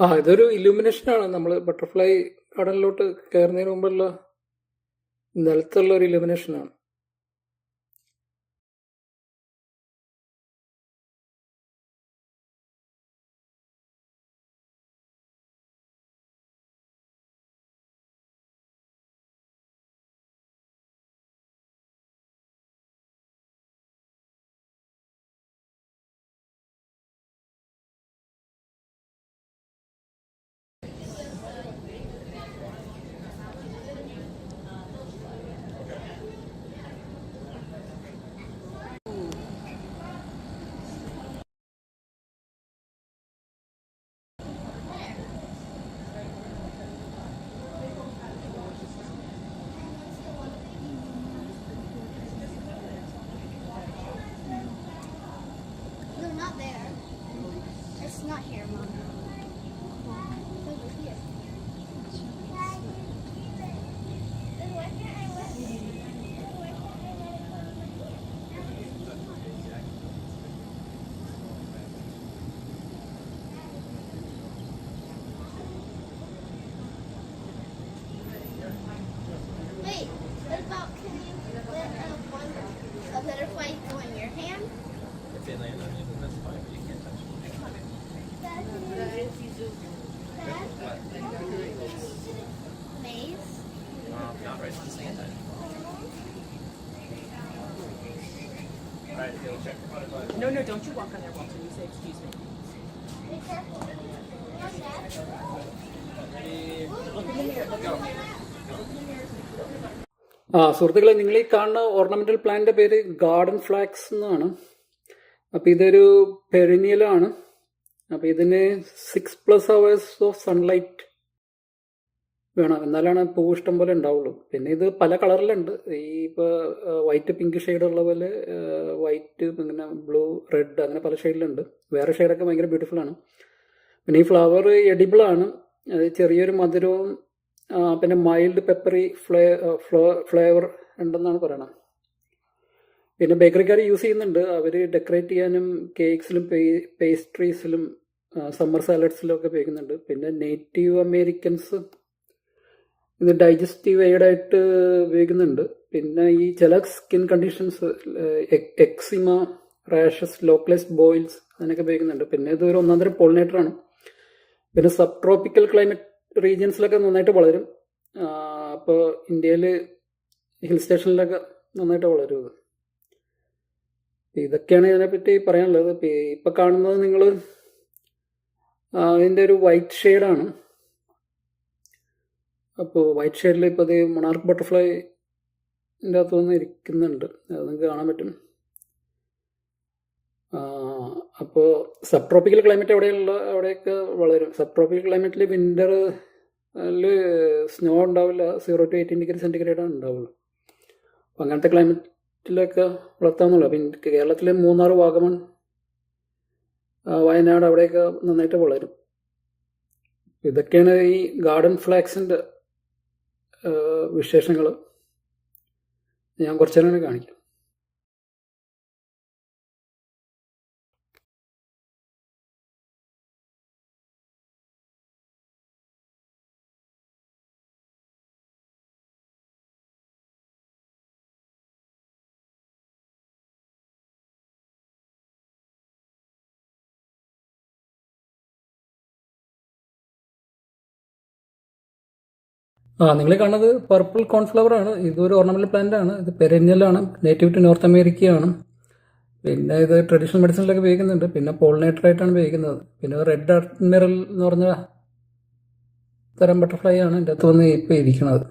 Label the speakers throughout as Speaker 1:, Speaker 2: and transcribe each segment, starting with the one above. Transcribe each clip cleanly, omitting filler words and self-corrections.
Speaker 1: ഇതൊരു ഇലുമിനേഷനാണ്. നമ്മൾ ബട്ടർഫ്ലൈ ഗാർഡനിലോട്ട് കയറുന്നതിന് മുമ്പുള്ള നിലത്തുള്ള ഒരു ഇലുമിനേഷനാണ്.
Speaker 2: No, not there. It's not here, Mom. It's over here. Then why can't I let Wait, what about can you let a butterfly go in your hand?
Speaker 3: If they land on you, then that's fine, but you can't touch them.
Speaker 2: Dad, maze?
Speaker 3: Not right on Santa. Alright, you'll check.
Speaker 4: No, don't you walk on there, Walter. You say, excuse me.
Speaker 2: Be careful. Come on, Dad.
Speaker 4: Look in the mirror. Look in the mirror.
Speaker 1: സുഹൃത്തുക്കളെ, നിങ്ങൾ ഈ കാണുന്ന ornamental പ്ലാന്റിന്റെ പേര് garden flax എന്നാണ്. അപ്പം ഇതൊരു പെരിനിയലാണ്. അപ്പം ഇതിന് 6+ hours ഓഫ് സൺലൈറ്റ് വേണം, എന്നാലാണ് പൂ ഇഷ്ടം പോലെ ഉണ്ടാവുള്ളൂ. പിന്നെ ഇത് പല കളറിലുണ്ട്. ഇപ്പോൾ വൈറ്റ് പിങ്ക് ഷെയ്ഡ് ഉള്ള പോലെ വൈറ്റ്, പിന്നെ ബ്ലൂ, റെഡ്, അങ്ങനെ പല ഷെയ്ഡിലുണ്ട്. വേറെ ഷെയ്ഡൊക്കെ ഭയങ്കര ബ്യൂട്ടിഫുൾ ആണ്. പിന്നെ ഈ ഫ്ലവർ എഡിബിൾ ആണ്. അത് ചെറിയൊരു മധുരവും പിന്നെ മൈൽഡ് പെപ്പറി ഫ്ലേവർ ഉണ്ടെന്നാണ് പറയണത്. പിന്നെ ബേക്കറിക്കാർ യൂസ് ചെയ്യുന്നുണ്ട്. അവർ ഡെക്കറേറ്റ് ചെയ്യാനും കേക്ക്സിലും പേസ്ട്രീസിലും സമ്മർ സാലഡ്സിലും ഒക്കെ ഉപയോഗിക്കുന്നുണ്ട്. പിന്നെ നേറ്റീവ് അമേരിക്കൻസ് ഇത് ഡൈജസ്റ്റീവ് എയ്ഡായിട്ട് ഉപയോഗിക്കുന്നുണ്ട്. പിന്നെ ഈ ചില skin conditions, eczema, rashes, localised boils, അതിനൊക്കെ ഉപയോഗിക്കുന്നുണ്ട്. പിന്നെ ഇതൊരു ഒന്നാന്തരം പോളിനേറ്ററാണ്. പിന്നെ സബ് ട്രോപ്പിക്കൽ ക്ലൈമറ്റ് റീജിയൻസിലൊക്കെ നന്നായിട്ട് വളരും. അപ്പോൾ ഇന്ത്യയിൽ ഹിൽ സ്റ്റേഷനിലൊക്കെ നന്നായിട്ട് വളരും ഇത്. ഇതൊക്കെയാണ് ഇതിനെപ്പറ്റി പറയാനുള്ളത്. ഇപ്പം കാണുന്നത് നിങ്ങൾ ഇതിൻ്റെ ഒരു വൈറ്റ് ഷെയ്ഡാണ്. അപ്പോൾ വൈറ്റ് ഷെയ്ഡിൽ ഇപ്പോൾ ഇത് മൊണാർക്ക് ബട്ടർഫ്ലൈൻ്റെ അകത്ത് വന്ന് ഇരിക്കുന്നുണ്ട്. അത് നിങ്ങൾക്ക് കാണാൻ പറ്റും. അപ്പോൾ സബ് ട്രോപ്പിക്കൽ ക്ലൈമറ്റ് അവിടെയൊക്കെ വളരും. സബ് ട്രോപ്പിക്കൽ ക്ലൈമറ്റിൽ വിൻ്ററിൽ സ്നോ ഉണ്ടാവില്ല. 0 to 18 degree സെൻറ്റിഗ്രേഡാണ് ഉണ്ടാവുള്ളൂ. അപ്പം അങ്ങനത്തെ ക്ലൈമറ്റിലൊക്കെ വളർത്താമെന്നുള്ളൂ. അപ്പം കേരളത്തിൽ മൂന്നാർ, വാഗമൺ, വയനാട്, അവിടെയൊക്കെ നന്നായിട്ട് വളരും. ഇതൊക്കെയാണ് ഈ ഗാർഡൻ ഫ്ലാക്സിൻ്റെ വിശേഷങ്ങൾ. ഞാൻ കുറച്ചു നേരം കാണിക്കാം. നിങ്ങൾ കാണുന്നത് പർപ്പിൾ കോൺഫ്ലവർ ആണ്. ഇതൊരു ഓർണമെന്റൽ പ്ലാന്റ് ആണ്. ഇത് പെരന്യലാണ്, നേറ്റീവ് ടു നോർത്ത് അമേരിക്കയാണ്. പിന്നെ ഇത് ട്രഡീഷണൽ മെഡിസിനിലൊക്കെ ഉപയോഗിക്കുന്നുണ്ട്. പിന്നെ പോളിനേറ്റർ ആയിട്ടാണ് ഉപയോഗിക്കുന്നത്. പിന്നെ റെഡ് അഡ്മിറൽ എന്ന് പറഞ്ഞ തരം ബട്ടർഫ്ലൈ ആണ് ഇതിൻ്റെ അകത്ത് വന്ന് ഇപ്പോൾ ഇരിക്കുന്നത്.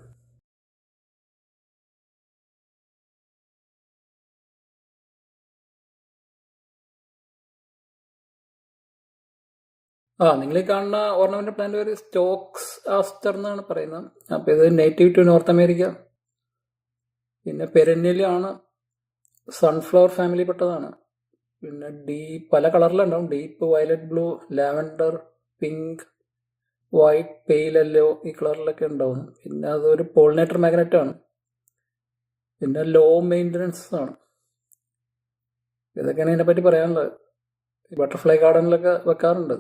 Speaker 1: നിങ്ങൾ ഈ കാണുന്ന ഓർണമെന്റൽ പ്ലാന്റ് ഒരു സ്റ്റോക്സ് ആസ്റ്റർ എന്നാണ് പറയുന്നത്. അപ്പോൾ ഇത് നേറ്റീവ് ടു നോർത്ത് അമേരിക്ക. പിന്നെ പെരന്യലാണ്, സൺഫ്ലവർ ഫാമിലി പെട്ടതാണ്. പിന്നെ പല കളറിലുണ്ടാവും. Deep violet blue, lavender, pink, white, pale yellow, ഈ കളറിലൊക്കെ ഉണ്ടാവും. പിന്നെ അതൊരു പോളിനേറ്റർ മാഗ്നറ്റ് ആണ്. പിന്നെ ലോ മെയിൻ്റനൻസ് ആണ്. ഇതൊക്കെയാണ് ഇതിനെപ്പറ്റി പറയാനുള്ളത്. ബട്ടർഫ്ലൈ ഗാർഡനിലൊക്കെ വെക്കാറുണ്ട്.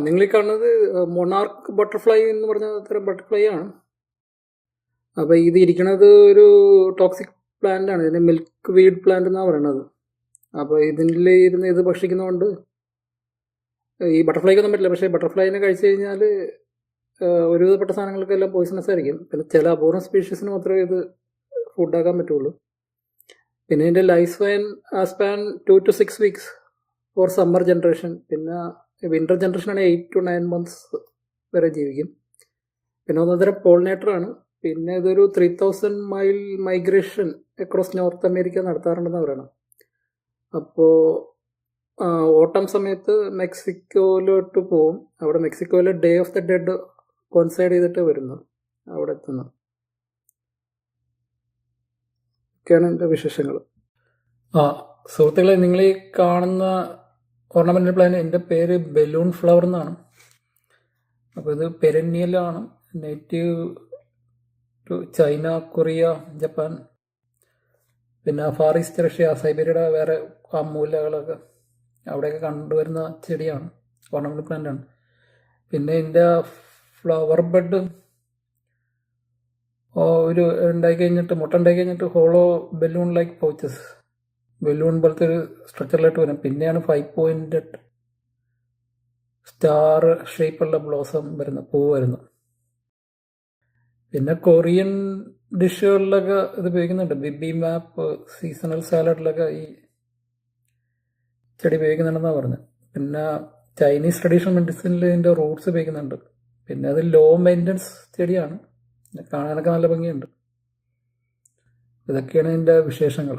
Speaker 1: നിങ്ങൾ ഈ കാണുന്നത് മൊണാർക്ക് ബട്ടർഫ്ലൈ എന്ന് പറഞ്ഞ തരം ബട്ടർഫ്ലൈ ആണ്. അപ്പോൾ ഇത് ഇരിക്കുന്നത് ഒരു ടോക്സിക് പ്ലാന്റ് ആണ്. ഇതിന് മിൽക്ക് വീഡ് പ്ലാന്റ് എന്നാണ് പറയണത്. അപ്പോൾ ഇതിൽ ഇരുന്ന് ഇത് ഭക്ഷിക്കുന്നതുകൊണ്ട് ഈ ബട്ടർഫ്ലൈക്കൊന്നും പറ്റില്ല. പക്ഷേ ബട്ടർഫ്ലൈനെ കഴിച്ചു കഴിഞ്ഞാൽ ഒരുവിധപ്പെട്ട സാധനങ്ങൾക്കെല്ലാം പോയിസണസ് ആയിരിക്കും. പിന്നെ ചില അപൂർവ സ്പീഷീസിന് മാത്രമേ ഇത് ഫുഡാക്കാൻ പറ്റുള്ളൂ. പിന്നെ ഇതിൻ്റെ life span 2 to 6 weeks for summer generation. പിന്നെ വിൻ്റർ ജനറേഷനാണ് 8 to 9 months വരെ ജീവിക്കും. പിന്നെ ഒന്നതരം പോളിനേറ്ററാണ്. പിന്നെ ഇതൊരു 3000 mile migration across north America നടത്താറുണ്ടെന്ന് പറയണം. അപ്പോൾ ഓട്ടം സമയത്ത് മെക്സിക്കോയിലോട്ട് പോവും. അവിടെ മെക്സിക്കോയിലെ day of the dead coincide ചെയ്തിട്ട് വരുന്നു അവിടെ എത്തുന്നത്. ഒക്കെയാണ് എൻ്റെ വിശേഷങ്ങൾ. സുഹൃത്തുക്കളെ, നിങ്ങൾ ഈ കാണുന്ന ഓർണമെൻ്റൽ പ്ലാന്റ് എൻ്റെ പേര് ബലൂൺ ഫ്ലവർ എന്നാണ്. അപ്പോൾ ഇത് പെരന്യലാണ്. Native to China, Korea, Japan, പിന്നെ ഫാർ ഈസ്റ്റ് റഷ്യ, സൈബീരിയയുടെ വേറെ ആ മൂലകളൊക്കെ അവിടെയൊക്കെ കണ്ടുവരുന്ന ചെടിയാണ്, ഓർണമെൻ്റൽ പ്ലാന്റാണ്. പിന്നെ ഇതിൻ്റെ ഫ്ലവർ ബഡ് ഒരു മുട്ട ഉണ്ടായി കഴിഞ്ഞിട്ട് hollow balloon like pouches, balloon പോലത്തെ ഒരു സ്ട്രക്ചറിലായിട്ട് വരും. പിന്നെയാണ് 5 pointed സ്റ്റാർ ഷേപ്പുള്ള ബ്ലോസം പൂവ് വരുന്നത്. പിന്നെ കൊറിയൻ ഡിഷുകളിലൊക്കെ ഇത് ഉപയോഗിക്കുന്നുണ്ട്. ബിബി മാപ്പ്, സീസണൽ സാലഡിലൊക്കെ ഈ ചെടി ഉപയോഗിക്കുന്നുണ്ടെന്നാണ് പറഞ്ഞത്. പിന്നെ ചൈനീസ് ട്രഡീഷണൽ മെഡിസിനിൽ ഇതിൻ്റെ റൂട്ട്സ് ഉപയോഗിക്കുന്നുണ്ട്. പിന്നെ അത് ലോ മെയിൻ്റനൻസ് ചെടിയാണ്, കാണാനൊക്കെ നല്ല ഭംഗിയുണ്ട്. ഇതൊക്കെയാണ് ഇതിൻ്റെ വിശേഷങ്ങൾ.